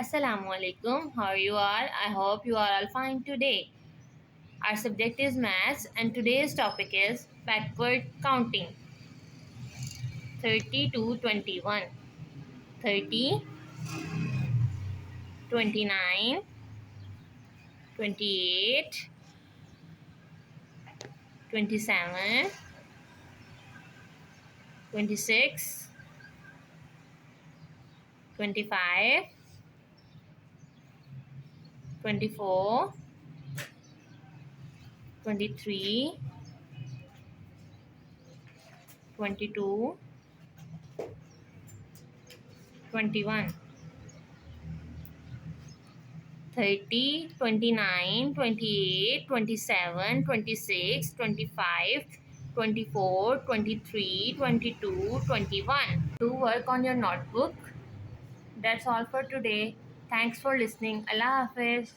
Assalamu alaikum. How are you all? I hope you are all fine today. Our subject is maths and today's topic is backward counting. 30 to 21. 30, 29, 28, 27, 26, 25, 24, 23, 22, 21. 30, 29, 28, 27, 26, 25, 24, 23, 22, 21. Do work on your notebook. That's all for today. Thanks for listening. Allah Hafiz.